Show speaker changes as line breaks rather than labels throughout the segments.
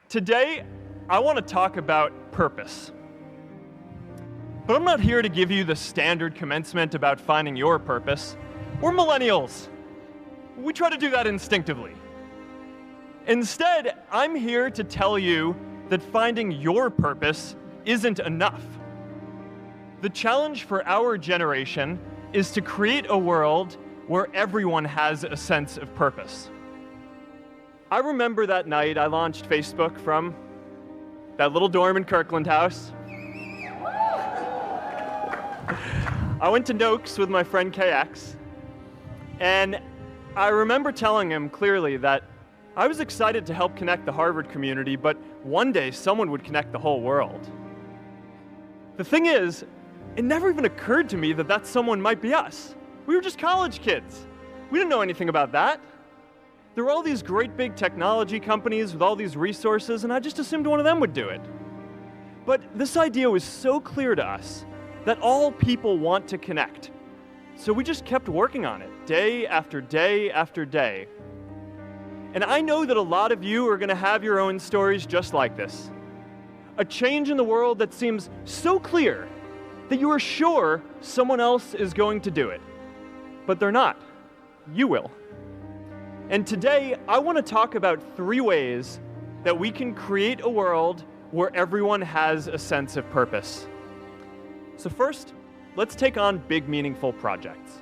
Today, I want to talk about purpose. But I'm not here to give you the standard commencement about finding your purpose. We're millennials. We try to do that instinctively. Instead, I'm here to tell you that finding your purpose isn't enough. The challenge for our generation is to create a world where everyone has a sense of purpose. I remember that night I launched Facebook from that little dorm in Kirkland House. I went to Noakes with my friend KX, and I remember telling him clearly that I was excited to help connect the Harvard community, but one day someone would connect the whole world. The thing is, it never even occurred to me that that someone might be us. We were just college kids. We didn't know anything about that. There were all these great big technology companies with all these resources, and I just assumed one of them would do it. But this idea was so clear to us that all people want to connect. So we just kept working on it, day after day after day. And I know that a lot of you are going to have your own stories just like this. A change in the world that seems so clear that you are sure someone else is going to do it. But they're not. You will. And today, I want to talk about 3 ways that we can create a world where everyone has a sense of purpose. So first, let's take on big, meaningful projects.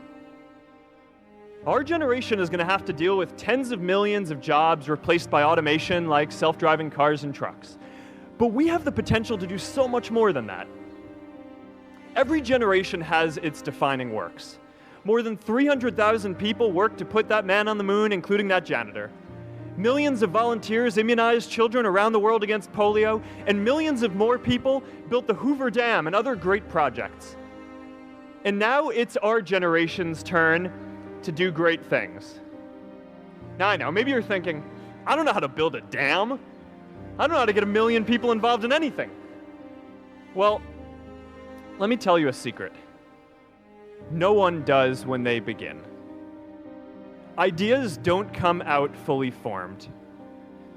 Our generation is going to have to deal with tens of millions of jobs replaced by automation like self-driving cars and trucks. But we have the potential to do so much more than that. Every generation has its defining works. More than 300,000 people worked to put that man on the moon, including that janitor. Millions of volunteers immunized children around the world against polio, and millions of more people built the Hoover Dam and other great projects. And now it's our generation's turn to do great things. Now I know, maybe you're thinking, I don't know how to build a dam. I don't know how to get 1 million people involved in anything. Well, let me tell you a secret. No one does when they begin. Ideas don't come out fully formed.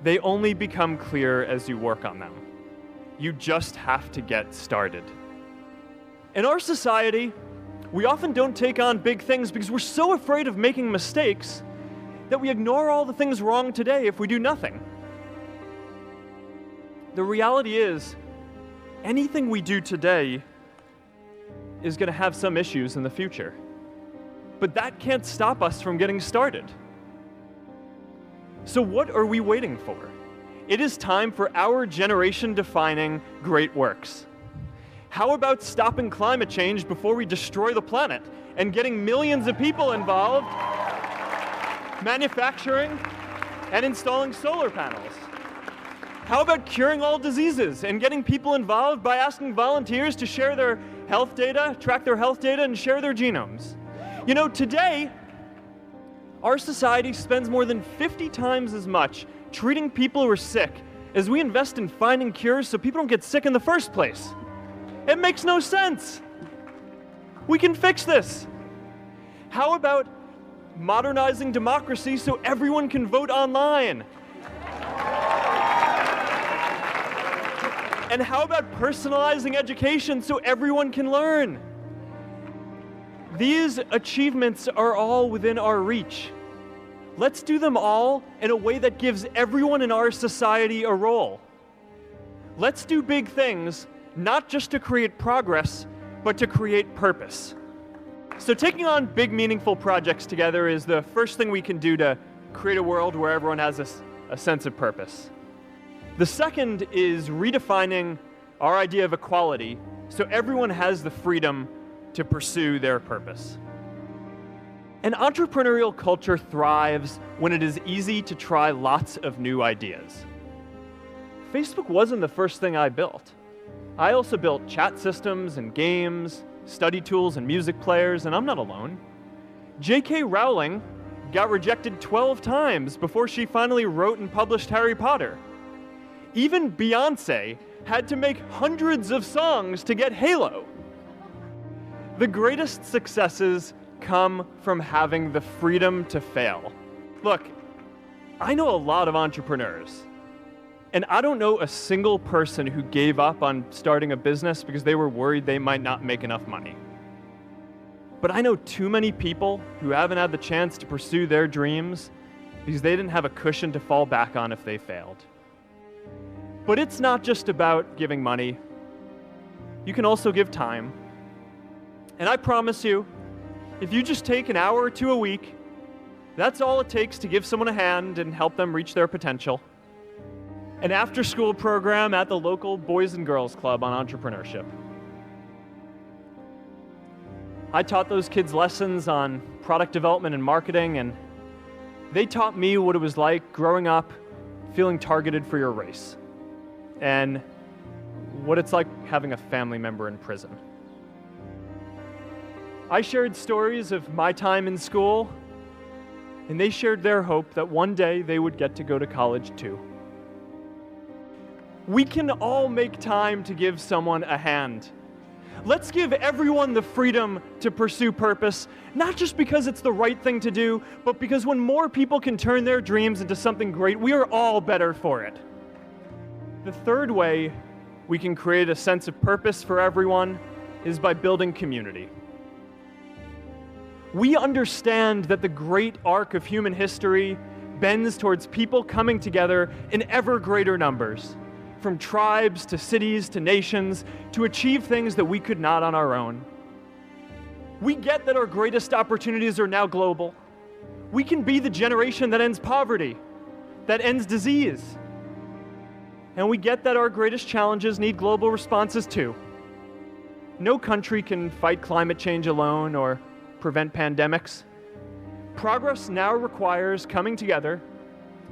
They only become clear as you work on them. You just have to get started. In our society, we often don't take on big things because we're so afraid of making mistakes that we ignore all the things wrong today if we do nothing. The reality is, anything we do today is going to have some issues in the future. But that can't stop us from getting started. So what are we waiting for? It is time for our generation-defining great works. How about stopping climate change before we destroy the planet and getting millions of people involved, manufacturing and installing solar panels? How about curing all diseases and getting people involved by asking volunteers to share their health data, track their health data, and share their genomes? You know, today, our society spends more than 50 times as much treating people who are sick as we invest in finding cures so people don't get sick in the first place. It makes no sense. We can fix this. How about modernizing democracy so everyone can vote online? And how about personalizing education so everyone can learn? These achievements are all within our reach. Let's do them all in a way that gives everyone in our society a role. Let's do big things, not just to create progress, but to create purpose. So taking on big, meaningful projects together is the first thing we can do to create a world where everyone has a sense of purpose. The second is redefining our idea of equality so everyone has the freedom to pursue their purpose. An entrepreneurial culture thrives when it is easy to try lots of new ideas. Facebook wasn't the first thing I built. I also built chat systems and games, study tools and music players, and I'm not alone. J.K. Rowling got rejected 12 times before she finally wrote and published Harry Potter. Even Beyoncé had to make hundreds of songs to get Halo. The greatest successes come from having the freedom to fail. Look, I know a lot of entrepreneurs. And I don't know a single person who gave up on starting a business because they were worried they might not make enough money. But I know too many people who haven't had the chance to pursue their dreams because they didn't have a cushion to fall back on if they failed. But it's not just about giving money. You can also give time. And I promise you, if you just take an hour or two a week, that's all it takes to give someone a hand and help them reach their potential. An after-school program at the local Boys and Girls Club on entrepreneurship. I taught those kids lessons on product development and marketing, and they taught me what it was like growing up feeling targeted for your race, and what it's like having a family member in prison. I shared stories of my time in school, and they shared their hope that one day they would get to go to college too. We can all make time to give someone a hand. Let's give everyone the freedom to pursue purpose, not just because it's the right thing to do, but because when more people can turn their dreams into something great, we are all better for it. The third way we can create a sense of purpose for everyone is by building community. We understand that the great arc of human history bends towards people coming together in ever greater numbers, from tribes to cities to nations, to achieve things that we could not on our own. We get that our greatest opportunities are now global. We can be the generation that ends poverty, that ends disease. And we get that our greatest challenges need global responses too. No country can fight climate change alone or prevent pandemics. Progress now requires coming together,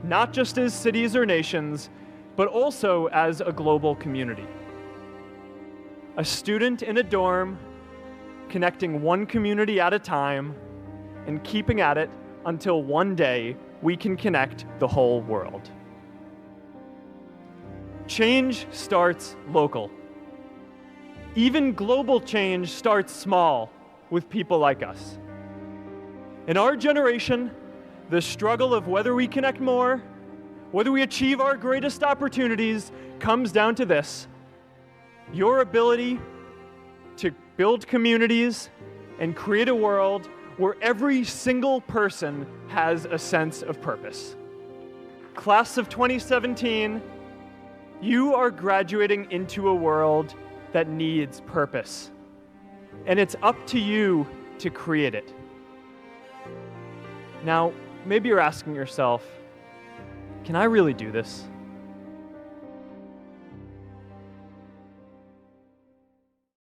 not just as cities or nations, but also as a global community. A student in a dorm, connecting one community at a time, and keeping at it until one day we can connect the whole world. Change starts local. Even global change starts small with people like us. In our generation, the struggle of whether we connect more, whether we achieve our greatest opportunities, comes down to this: your ability to build communities and create a world where every single person has a sense of purpose. Class of 2017, you are graduating into a world that needs purpose, and it's up to you to create it. Now, maybe you're asking yourself, can I really do this?